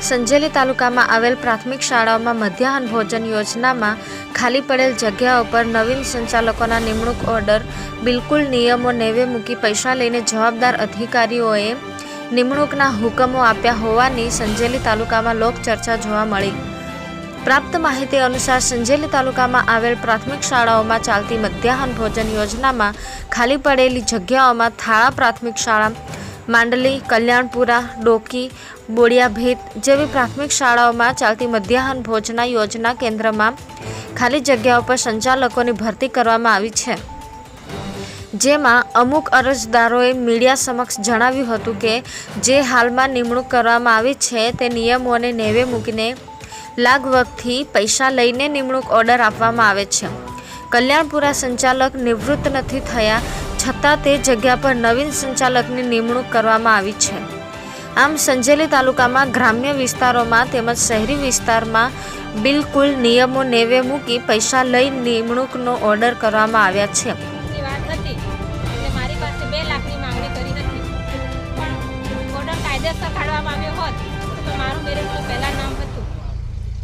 સંજેલી તાલુકામાં આવેલ પ્રાથમિક શાળાઓમાં મધ્યાહન ભોજન યોજનામાં ખાલી પડેલ જગ્યાઓ પર નવીન સંચાલકોના નિમણૂક ઓર્ડર બિલકુલ નિયમો નેવે મૂકી પૈસા લઈને જવાબદાર અધિકારીઓએ નિમણૂકના હુકમો આપ્યા હોવાની સંજેલી તાલુકામાં લોકચર્ચા જોવા મળી। પ્રાપ્ત માહિતી અનુસાર સંજેલી તાલુકામાં આવેલ પ્રાથમિક શાળાઓમાં ચાલતી મધ્યાહન ભોજન યોજનામાં ખાલી પડેલી જગ્યાઓમાં થાળા પ્રાથમિક શાળા, માંડલી, કલ્યાણપુરા, ડોકી, બોડિયાભેટ જેવી પ્રાથમિક શાળાઓમાં ચાલતી મધ્યાહન ભોજના યોજના કેન્દ્રમાં ખાલી જગ્યાઓ પર સંચાલકોની ભરતી કરવામાં આવી છે, જેમાં અમુક અરજદારોએ મીડિયા સમક્ષ જણાવ્યું હતું કે જે હાલમાં નિમણૂક કરવામાં આવી છે તે નિયમોને નેવે મૂકીને લાગવગથી પૈસા લઈને નિમણૂક ઓર્ડર આપવામાં આવે છે। કલ્યાણપુરા સંચાલક નિવૃત્ત નથી થયા છતાં તે જગ્યા પર નવીન સંચાલકની નિમણૂક કરવામાં આવી છે। આમ સંજેલી તાલુકામાં ગ્રામ્ય વિસ્તારોમાં તેમજ શહેરી વિસ્તારમાં બિલકુલ નિયમો નેવે મૂકી પૈસા લઈ નિમણૂકનો ઓર્ડર કરવામાં આવ્યા છે। વાત હતી એટલે મારી પાસે 2 લાખની માંગણી કરી હતી, પણ ઓર્ડર કાયદેસર કાઢવામાં આવ્યો હોત તો મારું મેરિટનું પહેલાં નામ હતું।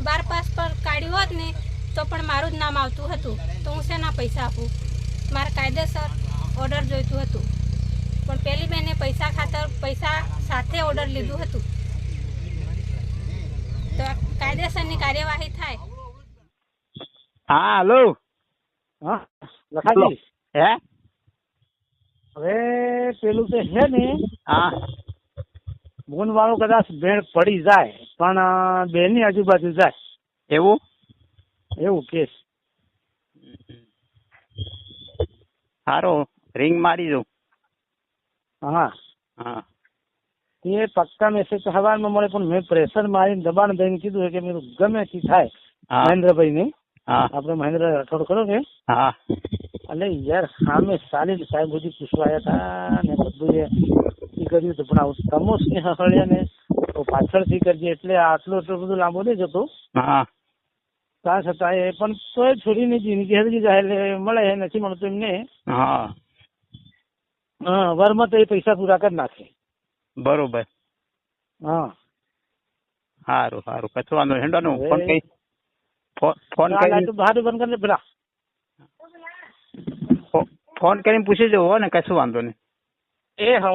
12 પાસ પર કાઢ્યું હોત ને તો પણ મારું જ નામ આવતું હતું, તો હું શેના પૈસા આપું? મારે કાયદેસર ઓર્ડર જોઈતું હતું, પણ પેલી બેને પૈસા ખાતર પૈસા સાથે ઓર્ડર લીધું હતું, તો કાયદેસરની કાર્યવાહી થાય। हाँ हेलो। हाँ लखाजी है હવે પેલું તો છે ને हाँ મૂન વાળું કદાચ ભેળ પડી જાય પણ બેની આજુબાજુ જાય એવું એવું કેસ સારો રિંગ મારી દઉં। હા હા એ પક્કા મેસેજ તો સવારમાં મળે પણ મેં પ્રેશર મારીને દબાણ દઈને કીધું કે મેં ગમે તે થાય હા મહેન્દ્રભાઈ ને હા આપણે મહેન્દ્ર રાઠોડ ખરો ને હા એટલે યાર સામે સાલી સાહેબ બધી પૂછવા આવ્યા હતા ને બધું એ કર્યું હતું, પણ આવું તમોસ ને હળ્યા ને તો પાછળથી કરજે એટલે આટલું બધું લાંબુ નહીં જતું। હા ત્યાં છતાં એ પણ તોય છોડીની જિંદગી હરગી જાય એટલે મળે નથી મળતું એમને। હા હા વારમાં તો એ પૈસા પૂરા કરી નાખે। બરોબર હા સારું સારું કશું વાંધો નહીં। હેંડો હવે ફોન કરી ફોન આ કરી લાઈટ બહાર બંધ કરી દે પેલા ફોન કરીને પૂછી જવો ને કશું વાંધો નહીં। એ હો